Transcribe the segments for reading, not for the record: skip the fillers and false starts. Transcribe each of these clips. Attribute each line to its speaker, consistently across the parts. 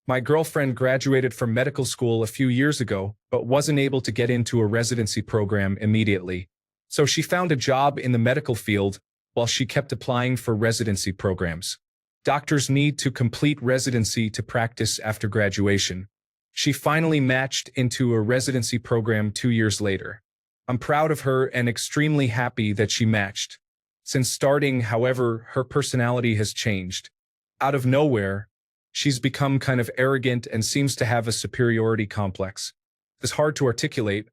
Speaker 1: My girlfriend graduated from medical school a few years ago, but wasn't able to get into a residency program immediately. So she found a job in the medical field while she kept applying for residency programs. Doctors need to complete residency to practice after graduation. She finally matched into a residency program 2 years later. I'm proud of her and extremely happy that she matched. Since starting, however, her personality has changed. Out of nowhere, she's become kind of arrogant and seems to have a superiority complex. It's hard to articulate,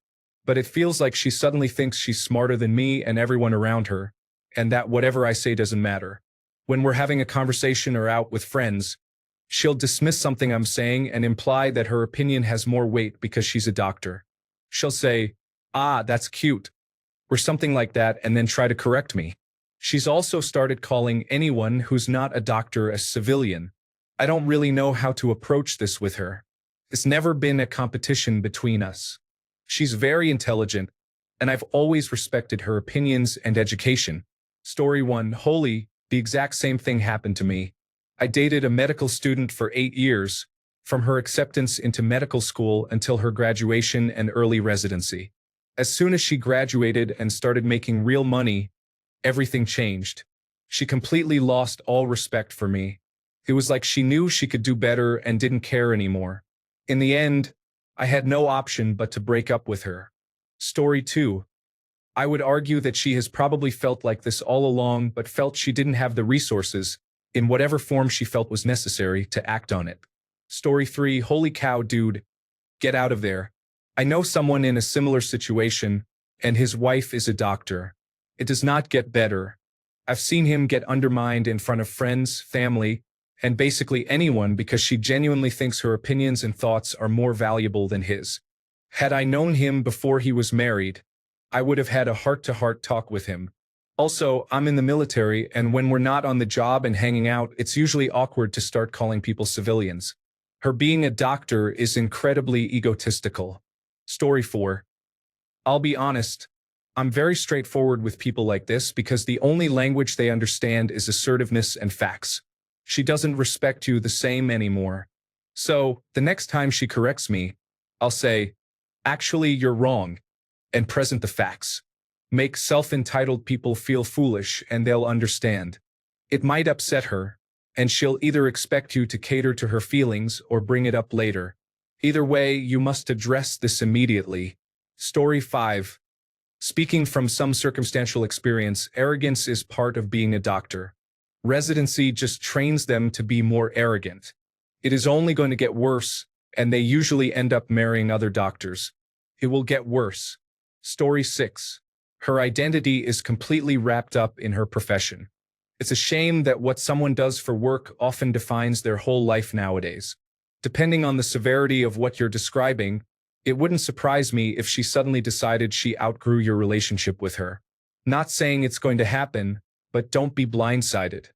Speaker 1: but it feels like she suddenly thinks she's smarter than me and everyone around her, and that whatever I say doesn't matter. When we're having a conversation or out with friends, she'll dismiss something I'm saying and imply that her opinion has more weight because she's a doctor. She'll say, "Ah, that's cute," or something like that, and then try to correct me. She's also started calling anyone who's not a doctor a civilian. I don't really know how to approach this with her. It's never been a competition between us. She's very intelligent, and I've always respected her opinions and education. Story 1. Holy, the exact same thing happened to me. I dated a medical student for 8 years, from her acceptance into medical school until her graduation and early residency. As soon as she graduated and started making real money, everything changed. She completely lost all respect for me. It was like she knew she could do better and didn't care anymore. In the end, I had no option but to break up with her. Story 2. I would argue that she has probably felt like this all along but felt she didn't have the resources, in whatever form she felt was necessary, to act on it. Story 3. Holy cow, dude. Get out of there. I know someone in a similar situation, and his wife is a doctor. It does not get better. I've seen him get undermined in front of friends, family, and basically anyone because she genuinely thinks her opinions and thoughts are more valuable than his. Had I known him before he was married, I would have had a heart-to-heart talk with him. Also, I'm in the military, and when we're not on the job and hanging out, it's usually awkward to start calling people civilians. Her being a doctor is incredibly egotistical. Story 4. I'll be honest, I'm very straightforward with people like this because the only language they understand is assertiveness and facts. She doesn't respect you the same anymore. So, the next time she corrects me, I'll say, "Actually, you're wrong," and present the facts. Make self-entitled people feel foolish and they'll understand. It might upset her, and she'll either expect you to cater to her feelings or bring it up later. Either way, you must address this immediately. Story 5. Speaking from some circumstantial experience, arrogance is part of being a doctor. Residency just trains them to be more arrogant. It is only going to get worse, and they usually end up marrying other doctors. It will get worse. Story 6. Her identity is completely wrapped up in her profession. It's a shame that what someone does for work often defines their whole life nowadays. Depending on the severity of what you're describing, it wouldn't surprise me if she suddenly decided she outgrew your relationship with her. Not saying it's going to happen, but don't be blindsided.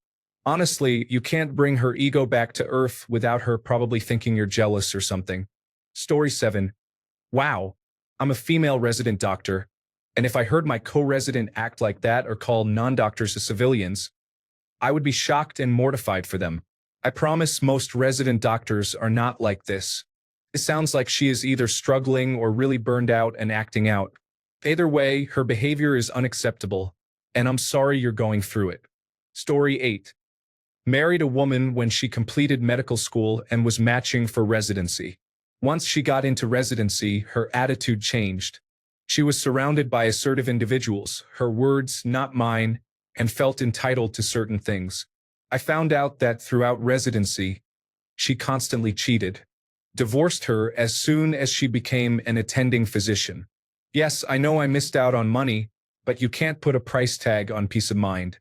Speaker 1: Honestly, you can't bring her ego back to earth without her probably thinking you're jealous or something. Story 7. Wow, I'm a female resident doctor, and if I heard my co-resident act like that or call non-doctors civilians, I would be shocked and mortified for them. I promise most resident doctors are not like this. It sounds like she is either struggling or really burned out and acting out. Either way, her behavior is unacceptable, and I'm sorry you're going through it. Story 8. Married a woman when she completed medical school and was matching for residency. Once she got into residency, her attitude changed. She was surrounded by assertive individuals, her words, not mine, and felt entitled to certain things. I found out that throughout residency, she constantly cheated. Divorced her as soon as she became an attending physician. Yes, I know I missed out on money, but you can't put a price tag on peace of mind.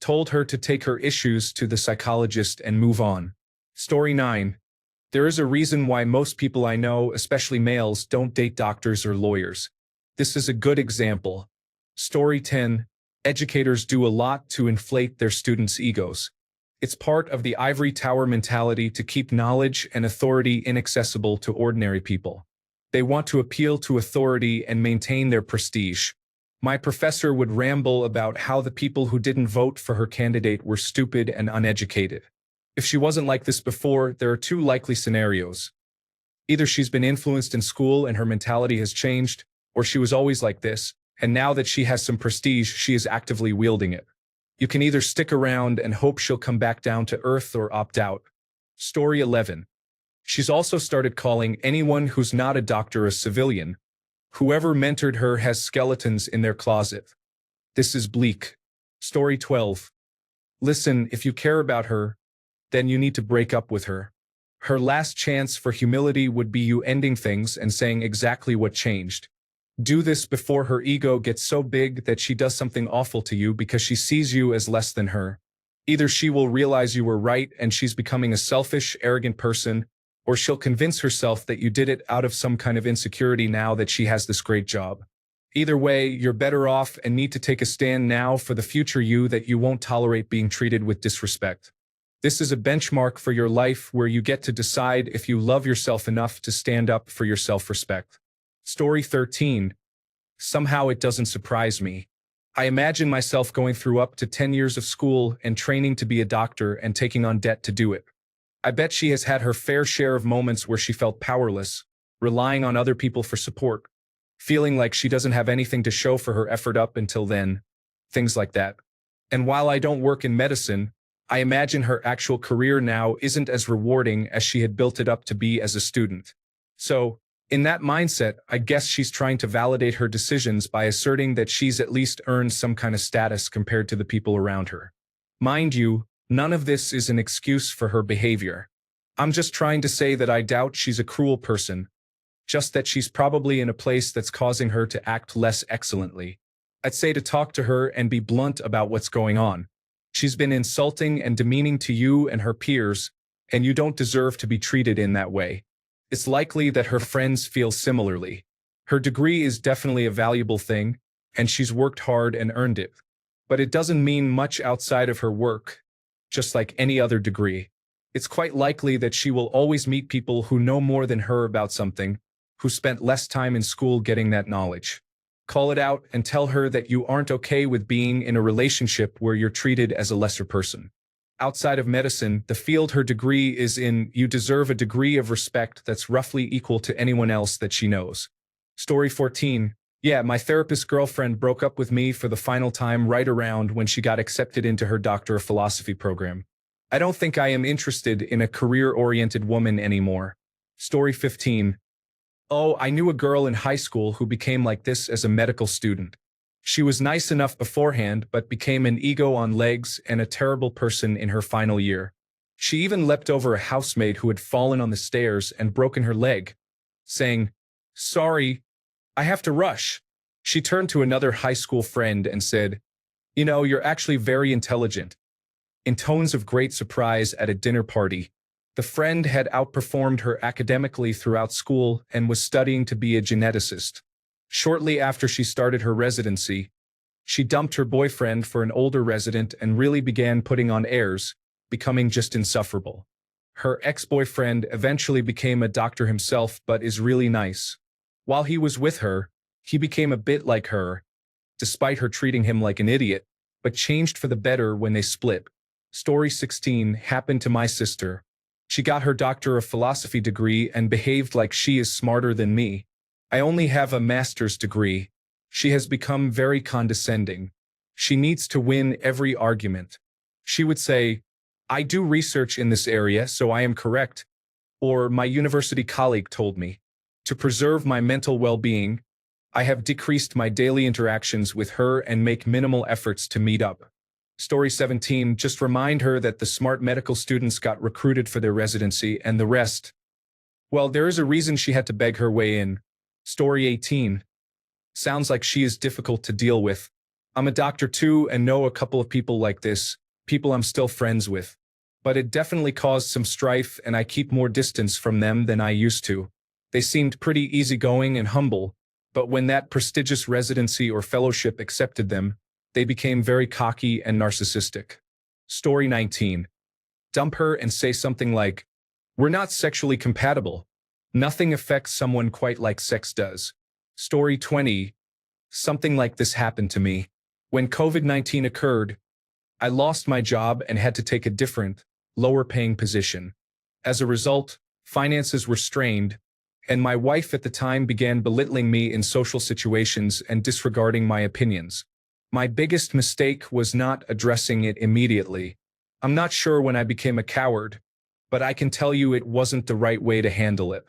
Speaker 1: Told her to take her issues to the psychologist and move on. Story 9. There is a reason why most people I know, especially males, don't date doctors or lawyers. This is a good example. Story 10. Educators do a lot to inflate their students' egos. It's part of the ivory tower mentality to keep knowledge and authority inaccessible to ordinary people. They want to appeal to authority and maintain their prestige. My professor would ramble about how the people who didn't vote for her candidate were stupid and uneducated. If she wasn't like this before, there are two likely scenarios. Either she's been influenced in school and her mentality has changed, or she was always like this, and now that she has some prestige, she is actively wielding it. You can either stick around and hope she'll come back down to earth or opt out. Story 11. She's also started calling anyone who's not a doctor a civilian. Whoever mentored her has skeletons in their closet. This is bleak. Story 12. Listen, if you care about her, then you need to break up with her. Her last chance for humility would be you ending things and saying exactly what changed. Do this before her ego gets so big that she does something awful to you because she sees you as less than her. Either she will realize you were right and she's becoming a selfish, arrogant person, or she'll convince herself that you did it out of some kind of insecurity now that she has this great job. Either way, you're better off and need to take a stand now for the future you that you won't tolerate being treated with disrespect. This is a benchmark for your life where you get to decide if you love yourself enough to stand up for your self-respect. Story 13. Somehow it doesn't surprise me. I imagine myself going through up to 10 years of school and training to be a doctor and taking on debt to do it. I bet she has had her fair share of moments where she felt powerless, relying on other people for support, feeling like she doesn't have anything to show for her effort up until then, things like that. And while I don't work in medicine, I imagine her actual career now isn't as rewarding as she had built it up to be as a student. So, in that mindset, I guess she's trying to validate her decisions by asserting that she's at least earned some kind of status compared to the people around her. Mind you, none of this is an excuse for her behavior. I'm just trying to say that I doubt she's a cruel person, just that she's probably in a place that's causing her to act less excellently. I'd say to talk to her and be blunt about what's going on. She's been insulting and demeaning to you and her peers, and you don't deserve to be treated in that way. It's likely that her friends feel similarly. Her degree is definitely a valuable thing, and she's worked hard and earned it. But it doesn't mean much outside of her work, just like any other degree. It's quite likely that she will always meet people who know more than her about something, who spent less time in school getting that knowledge. Call it out and tell her that you aren't okay with being in a relationship where you're treated as a lesser person. Outside of medicine, the field her degree is in, you deserve a degree of respect that's roughly equal to anyone else that she knows. Story 14. Yeah, my therapist girlfriend broke up with me for the final time right around when she got accepted into her Doctor of Philosophy program. I don't think I am interested in a career-oriented woman anymore. Story 15. Oh, I knew a girl in high school who became like this as a medical student. She was nice enough beforehand, but became an ego on legs and a terrible person in her final year. She even leapt over a housemate who had fallen on the stairs and broken her leg, saying, "Sorry, I have to rush." She turned to another high school friend and said, "You know, you're actually very intelligent." In tones of great surprise at a dinner party, the friend had outperformed her academically throughout school and was studying to be a geneticist. Shortly after she started her residency, she dumped her boyfriend for an older resident and really began putting on airs, becoming just insufferable. Her ex-boyfriend eventually became a doctor himself but is really nice. While he was with her, he became a bit like her, despite her treating him like an idiot, but changed for the better when they split. Story 16 happened to my sister. She got her Doctor of Philosophy degree and behaved like she is smarter than me. I only have a master's degree. She has become very condescending. She needs to win every argument. She would say, "I do research in this area, so I am correct," or "My university colleague told me." To preserve my mental well-being, I have decreased my daily interactions with her and make minimal efforts to meet up. Story 17, just remind her that the smart medical students got recruited for their residency and the rest. Well, there is a reason she had to beg her way in. Story 18. Sounds like she is difficult to deal with. I'm a doctor too and know a couple of people like this, people I'm still friends with. But it definitely caused some strife and I keep more distance from them than I used to. They seemed pretty easygoing and humble, but when that prestigious residency or fellowship accepted them, they became very cocky and narcissistic. Story 19. Dump her and say something like, "We're not sexually compatible. Nothing affects someone quite like sex does." Story 20. Something like this happened to me. When COVID-19 occurred, I lost my job and had to take a different, lower paying position. As a result, finances were strained, and my wife at the time began belittling me in social situations and disregarding my opinions. My biggest mistake was not addressing it immediately. I'm not sure when I became a coward, but I can tell you it wasn't the right way to handle it.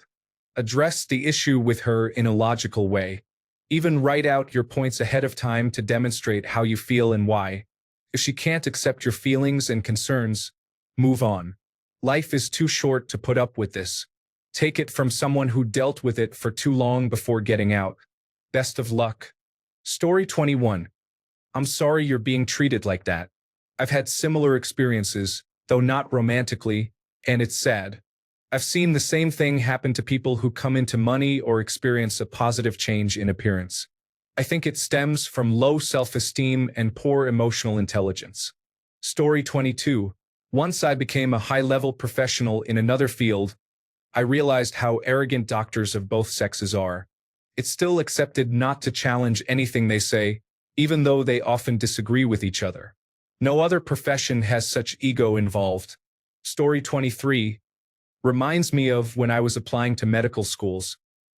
Speaker 1: Address the issue with her in a logical way. Even write out your points ahead of time to demonstrate how you feel and why. If she can't accept your feelings and concerns, move on. Life is too short to put up with this. Take it from someone who dealt with it for too long before getting out. Best of luck. Story 21. I'm sorry you're being treated like that. I've had similar experiences, though not romantically, and it's sad. I've seen the same thing happen to people who come into money or experience a positive change in appearance. I think it stems from low self-esteem and poor emotional intelligence. Story 22. Once I became a high-level professional in another field, I realized how arrogant doctors of both sexes are. It's still accepted not to challenge anything they say, even though they often disagree with each other. No other profession has such ego involved. Story 23. Reminds me of when I was applying to medical schools.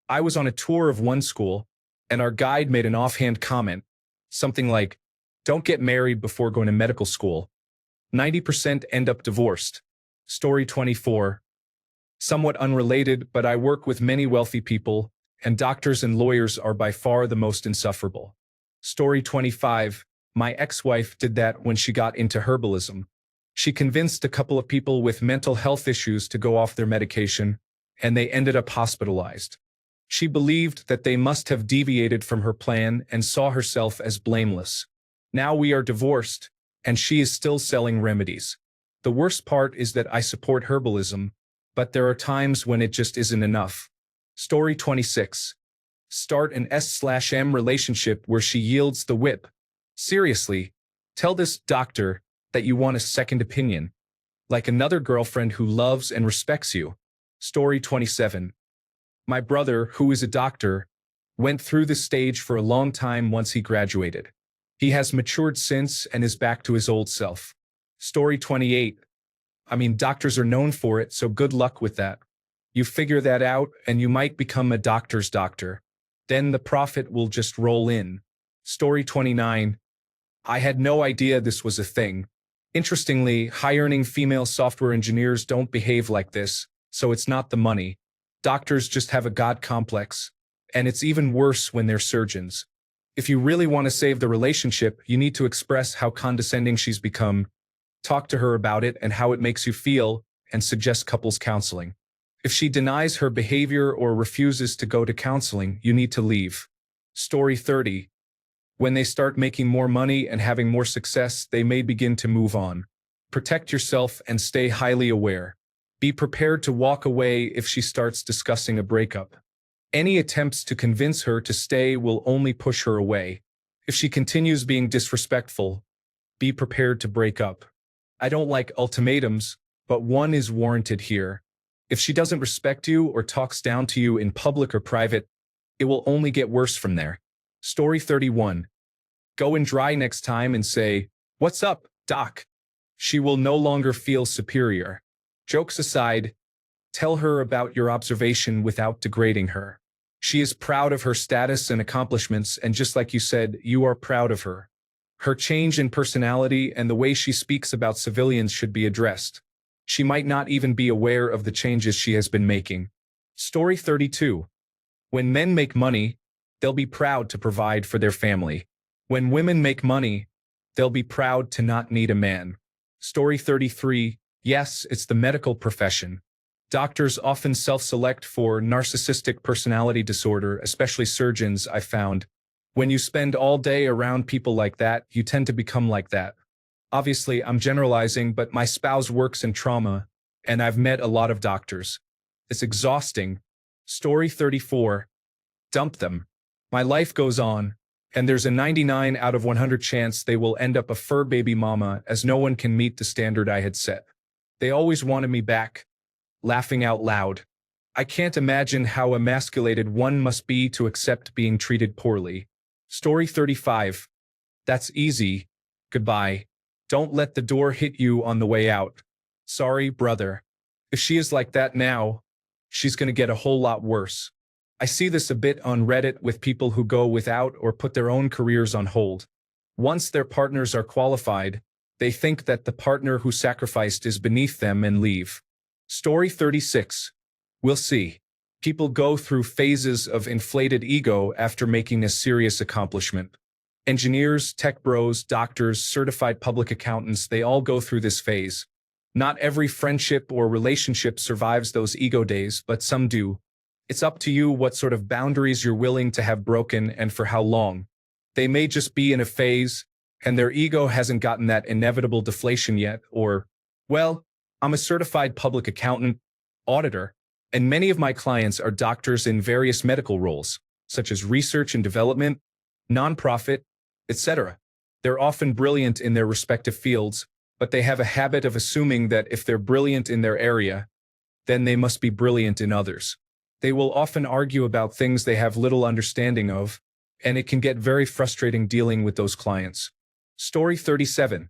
Speaker 1: I was on a tour of one school, and our guide made an offhand comment, something like, "Don't get married before going to medical school. 90% end up divorced." Story 24. Somewhat unrelated, but I work with many wealthy people, and doctors and lawyers are by far the most insufferable. Story 25. My ex-wife did that when she got into herbalism. She convinced a couple of people with mental health issues to go off their medication, and they ended up hospitalized. She believed that they must have deviated from her plan and saw herself as blameless. Now we are divorced, and she is still selling remedies. The worst part is that I support herbalism, but there are times when it just isn't enough. Story 26. Start an S/M relationship where she yields the whip. Seriously, tell this doctor that you want a second opinion, like another girlfriend who loves and respects you. Story 27. My brother, who is a doctor, went through this stage for a long time once he graduated. He has matured since and is back to his old self. Story 28. I mean, doctors are known for it, so good luck with that. You figure that out and you might become a doctor's doctor. Then the profit will just roll in. Story 29. I had no idea this was a thing. Interestingly, high-earning female software engineers don't behave like this, so it's not the money. Doctors just have a god complex, and it's even worse when they're surgeons. If you really want to save the relationship, you need to express how condescending she's become, talk to her about it and how it makes you feel, and suggest couples counseling. If she denies her behavior or refuses to go to counseling, you need to leave. Story 30. When they start making more money and having more success, they may begin to move on. Protect yourself and stay highly aware. Be prepared to walk away if she starts discussing a breakup. Any attempts to convince her to stay will only push her away. If she continues being disrespectful, be prepared to break up. I don't like ultimatums, but one is warranted here. If she doesn't respect you or talks down to you in public or private, it will only get worse from there. Story 31. Go in dry next time and say, "What's up, doc?" She will no longer feel superior. Jokes aside, tell her about your observation without degrading her. She is proud of her status and accomplishments, and just like you said, you are proud of her. Her change in personality and the way she speaks about civilians should be addressed. She might not even be aware of the changes she has been making. Story 32. When men make money, they'll be proud to provide for their family. When women make money, they'll be proud to not need a man. Story 33. Yes, it's the medical profession. Doctors often self-select for narcissistic personality disorder, especially surgeons, I found. When you spend all day around people like that, you tend to become like that. Obviously, I'm generalizing, but my spouse works in trauma, and I've met a lot of doctors. It's exhausting. Story 34. Dump them. My life goes on, and there's a 99 out of 100 chance they will end up a fur baby mama, as no one can meet the standard I had set. They always wanted me back. Laughing out loud. I can't imagine how emasculated one must be to accept being treated poorly. Story 35. That's easy. Goodbye. Don't let the door hit you on the way out. Sorry, brother. If she is like that now, she's gonna get a whole lot worse. I see this a bit on Reddit with people who go without or put their own careers on hold. Once their partners are qualified, they think that the partner who sacrificed is beneath them and leave. Story 36. We'll see. People go through phases of inflated ego after making a serious accomplishment. Engineers, tech bros, doctors, certified public accountants, they all go through this phase. Not every friendship or relationship survives those ego days, but some do. It's up to you what sort of boundaries you're willing to have broken and for how long. They may just be in a phase, and their ego hasn't gotten that inevitable deflation yet, or, well, I'm a certified public accountant, auditor, and many of my clients are doctors in various medical roles, such as research and development, nonprofit, etc. They're often brilliant in their respective fields, but they have a habit of assuming that if they're brilliant in their area, then they must be brilliant in others. They will often argue about things they have little understanding of, and it can get very frustrating dealing with those clients. Story 37.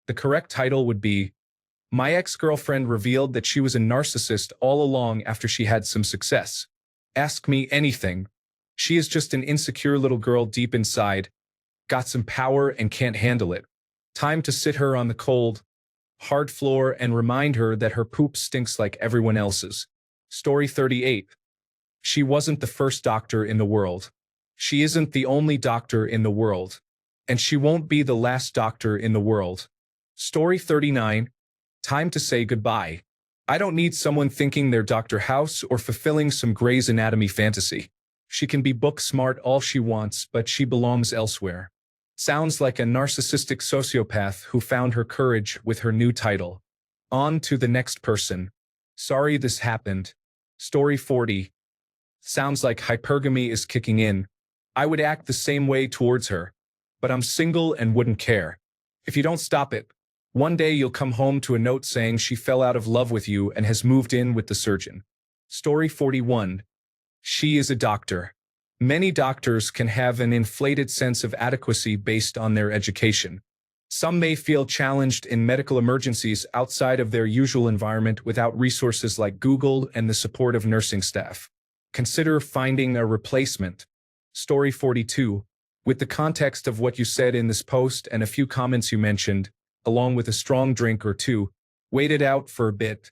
Speaker 1: The correct title would be, My ex-girlfriend revealed that she was a narcissist all along after she had some success. Ask me anything. She is just an insecure little girl deep inside, got some power and can't handle it. Time to sit her on the cold, hard floor and remind her that her poop stinks like everyone else's. Story 38. She wasn't the first doctor in the world. She isn't the only doctor in the world. And she won't be the last doctor in the world. Story 39. Time to say goodbye. I don't need someone thinking they're Dr. House or fulfilling some Grey's Anatomy fantasy. She can be book smart all she wants, but she belongs elsewhere. Sounds like a narcissistic sociopath who found her courage with her new title. On to the next person. Sorry this happened. Story 40. Sounds like hypergamy is kicking in. I would act the same way towards her. But I'm single and wouldn't care. If you don't stop it, one day you'll come home to a note saying she fell out of love with you and has moved in with the surgeon. Story 41. She is a doctor. Many doctors can have an inflated sense of adequacy based on their education. Some may feel challenged in medical emergencies outside of their usual environment without resources like Google and the support of nursing staff. Consider finding a replacement. Story 42. With the context of what you said in this post and a few comments you mentioned, along with a strong drink or two, wait it out for a bit.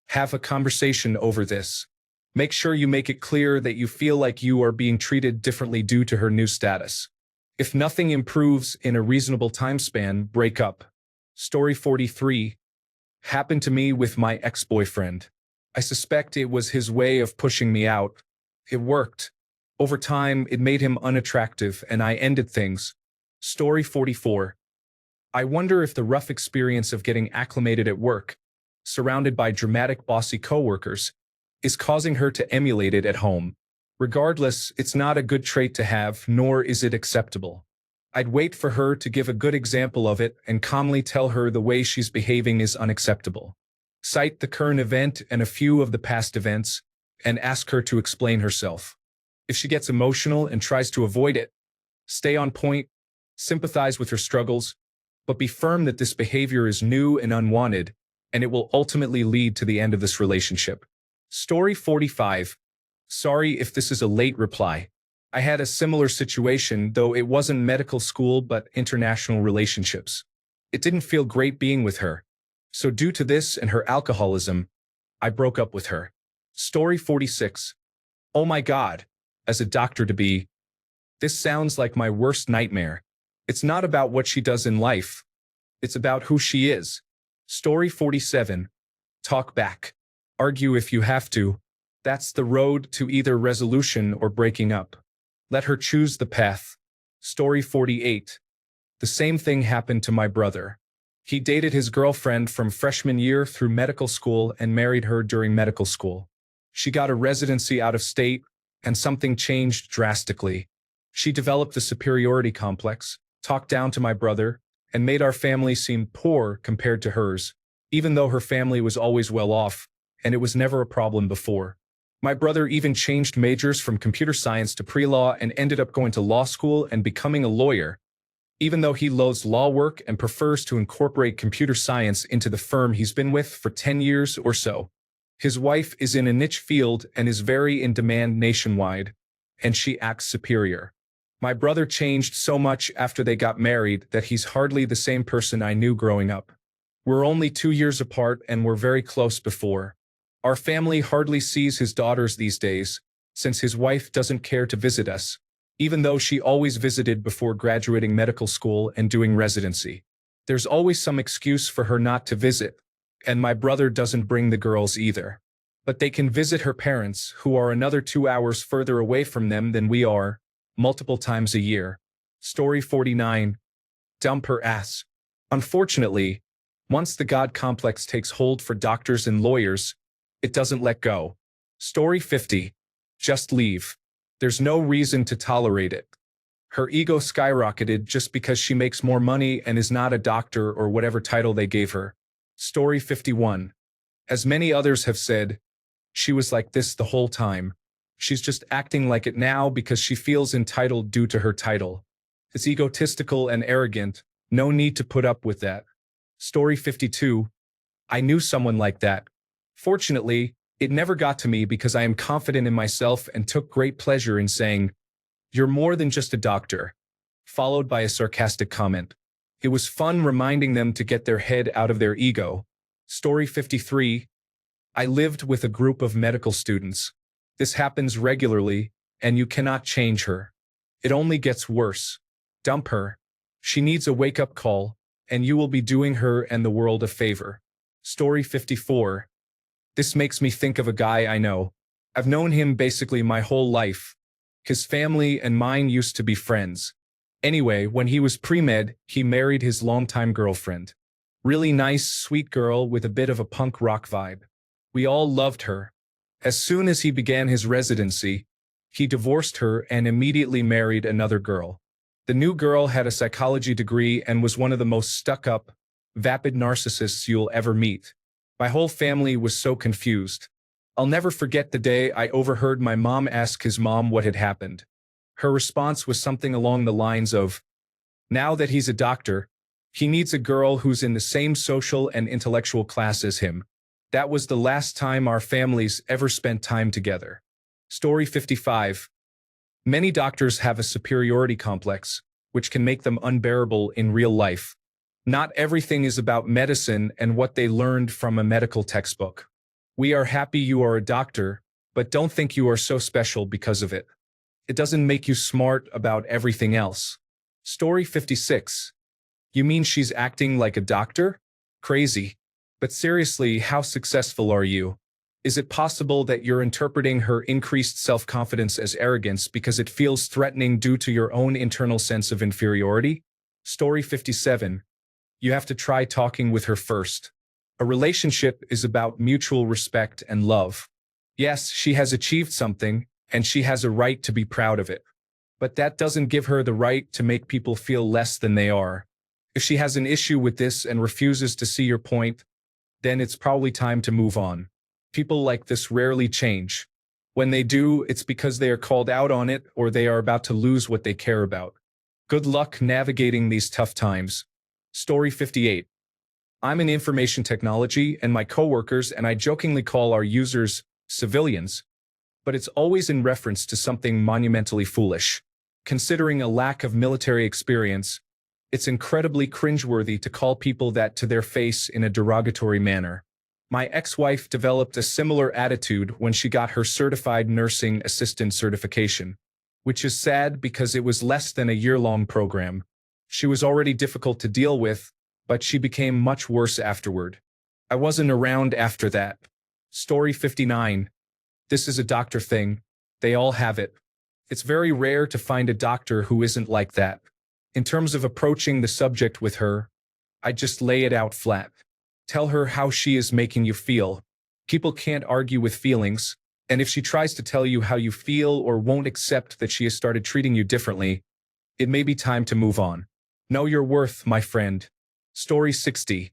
Speaker 1: Have a conversation over this. Make sure you make it clear that you feel like you are being treated differently due to her new status. If nothing improves in a reasonable time span, break up. Story 43. Happened to me with my ex-boyfriend. I suspect it was his way of pushing me out. It worked. Over time, it made him unattractive and I ended things. Story 44. I wonder if the rough experience of getting acclimated at work, surrounded by dramatic bossy coworkers, is causing her to emulate it at home. Regardless, it's not a good trait to have, nor is it acceptable. I'd wait for her to give a good example of it and calmly tell her the way she's behaving is unacceptable. Cite the current event and a few of the past events, and ask her to explain herself. If she gets emotional and tries to avoid it, stay on point, sympathize with her struggles, but be firm that this behavior is new and unwanted, and it will ultimately lead to the end of this relationship. Story 45. Sorry if this is a late reply. I had a similar situation, though it wasn't medical school but international relationships. It didn't feel great being with her. So due to this and her alcoholism, I broke up with her. Story 46. Oh my God, as a doctor-to-be, this sounds like my worst nightmare. It's not about what she does in life. It's about who she is. Story 47. Talk back. Argue if you have to. That's the road to either resolution or breaking up. Let her choose the path. Story 48. The same thing happened to my brother. He dated his girlfriend from freshman year through medical school and married her during medical school. She got a residency out of state, and something changed drastically. She developed the superiority complex, talked down to my brother, and made our family seem poor compared to hers, even though her family was always well off, and it was never a problem before. My brother even changed majors from computer science to pre-law and ended up going to law school and becoming a lawyer. even though he loathes law work and prefers to incorporate computer science into the firm he's been with for 10 years or so. His wife is in a niche field and is very in demand nationwide, and she acts superior. My brother changed so much after they got married that he's hardly the same person I knew growing up. We're only 2 years apart and we're very close before. Our family hardly sees his daughters these days, since his wife doesn't care to visit us, even though she always visited before graduating medical school and doing residency. There's always some excuse for her not to visit, and my brother doesn't bring the girls either. But they can visit her parents, who are another 2 hours further away from them than we are, multiple times a year. Story 49. Dump her ass. Unfortunately, once the God complex takes hold for doctors and lawyers, it doesn't let go. Story 50. Just leave. There's no reason to tolerate it. Her ego skyrocketed just because she makes more money and is not a doctor or whatever title they gave her. Story 51. As many others have said, she was like this the whole time. She's just acting like it now because she feels entitled due to her title. It's egotistical and arrogant. No need to put up with that. Story 52. I knew someone like that. Fortunately, it never got to me because I am confident in myself and took great pleasure in saying, "You're more than just a doctor," followed by a sarcastic comment. It was fun reminding them to get their head out of their ego. Story 53. I lived with a group of medical students. This happens regularly, and you cannot change her. It only gets worse. Dump her. She needs a wake-up call, and you will be doing her and the world a favor. Story 54. This makes me think of a guy I know. I've known him basically my whole life. His family and mine used to be friends. Anyway, when he was pre-med, he married his longtime girlfriend. Really nice, sweet girl with a bit of a punk rock vibe. We all loved her. As soon as he began his residency, he divorced her and immediately married another girl. The new girl had a psychology degree and was one of the most stuck-up, vapid narcissists you'll ever meet. My whole family was so confused. I'll never forget the day I overheard my mom ask his mom what had happened. Her response was something along the lines of, "Now that he's a doctor, he needs a girl who's in the same social and intellectual class as him." That was the last time our families ever spent time together. Story 55. Many doctors have a superiority complex, which can make them unbearable in real life. Not everything is about medicine and what they learned from a medical textbook. We are happy you are a doctor, but don't think you are so special because of it. It doesn't make you smart about everything else. Story 56. You mean she's acting like a doctor? Crazy. But seriously, how successful are you? Is it possible that you're interpreting her increased self-confidence as arrogance because it feels threatening due to your own internal sense of inferiority? Story 57. You have to try talking with her first. A relationship is about mutual respect and love. Yes, she has achieved something, and she has a right to be proud of it. But that doesn't give her the right to make people feel less than they are. If she has an issue with this and refuses to see your point, then it's probably time to move on. People like this rarely change. When they do, it's because they are called out on it or they are about to lose what they care about. Good luck navigating these tough times. Story 58. I'm in information technology and my coworkers and I jokingly call our users civilians, but it's always in reference to something monumentally foolish. Considering a lack of military experience, it's incredibly cringeworthy to call people that to their face in a derogatory manner. My ex-wife developed a similar attitude when she got her certified nursing assistant certification, which is sad because it was less than a year-long program. She was already difficult to deal with, but she became much worse afterward. I wasn't around after that. Story 59. This is a doctor thing. They all have it. It's very rare to find a doctor who isn't like that. In terms of approaching the subject with her, I just lay it out flat. Tell her how she is making you feel. People can't argue with feelings, and if she tries to tell you how you feel or won't accept that she has started treating you differently, it may be time to move on. Know your worth, my friend. Story 60.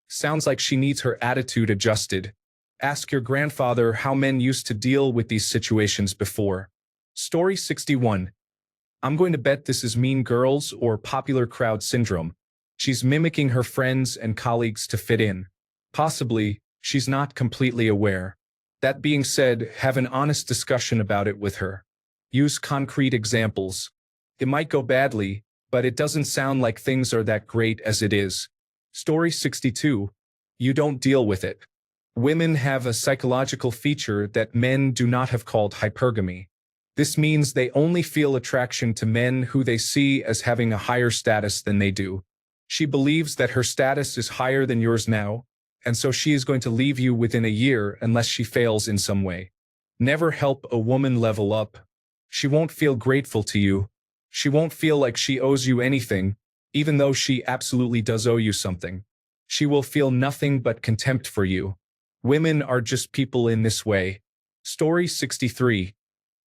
Speaker 1: Sounds like she needs her attitude adjusted. Ask your grandfather how men used to deal with these situations before. Story 61. I'm going to bet this is Mean Girls or popular crowd syndrome. She's mimicking her friends and colleagues to fit in. Possibly, she's not completely aware. That being said, have an honest discussion about it with her. Use concrete examples. It might go badly, but it doesn't sound like things are that great as it is. Story 62. You don't deal with it. Women have a psychological feature that men do not have called hypergamy. This means they only feel attraction to men who they see as having a higher status than they do. She believes that her status is higher than yours now, and so she is going to leave you within a year unless she fails in some way. Never help a woman level up. She won't feel grateful to you. She won't feel like she owes you anything, even though she absolutely does owe you something. She will feel nothing but contempt for you. Women are just people in this way. Story 63.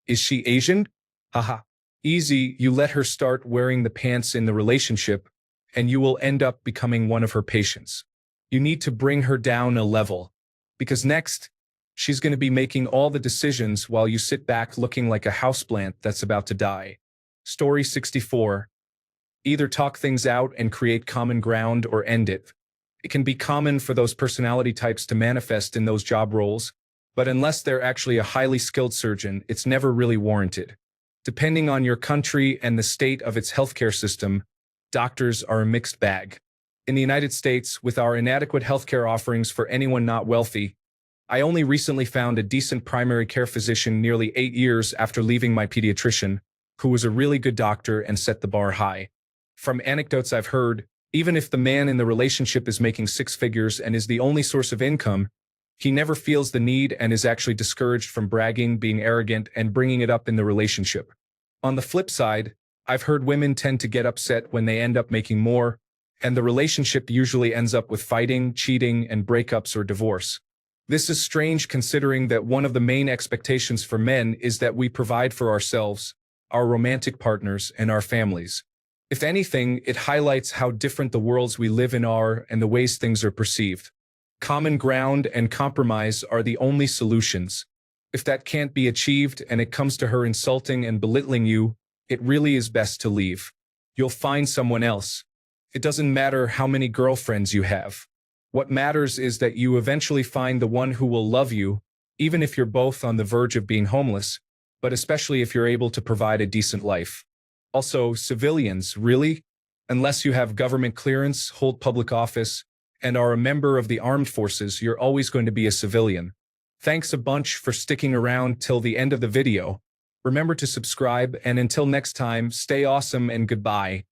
Speaker 1: Is she Asian? Haha. Easy, you let her start wearing the pants in the relationship, and you will end up becoming one of her patients. You need to bring her down a level, because next, she's going to be making all the decisions while you sit back looking like a houseplant that's about to die. Story 64. Either talk things out and create common ground or end it. It can be common for those personality types to manifest in those job roles, but unless they're actually a highly skilled surgeon, it's never really warranted. Depending on your country and the state of its healthcare system, doctors are a mixed bag. In the United States, with our inadequate healthcare offerings for anyone not wealthy, I only recently found a decent primary care physician nearly 8 years after leaving my pediatrician, who was a really good doctor and set the bar high. From anecdotes I've heard, even if the man in the relationship is making 6 figures and is the only source of income, he never feels the need and is actually discouraged from bragging, being arrogant, and bringing it up in the relationship. On the flip side, I've heard women tend to get upset when they end up making more, and the relationship usually ends up with fighting, cheating, and breakups or divorce. This is strange considering that one of the main expectations for men is that we provide for ourselves, our romantic partners, and our families. If anything, it highlights how different the worlds we live in are and the ways things are perceived. Common ground and compromise are the only solutions. If that can't be achieved and it comes to her insulting and belittling you, it really is best to leave. You'll find someone else. It doesn't matter how many girlfriends you have. What matters is that you eventually find the one who will love you, even if you're both on the verge of being homeless, but especially if you're able to provide a decent life. Also, civilians, really? Unless you have government clearance, hold public office, and are a member of the armed forces, you're always going to be a civilian. Thanks a bunch for sticking around till the end of the video. Remember to subscribe, and until next time, stay awesome and goodbye.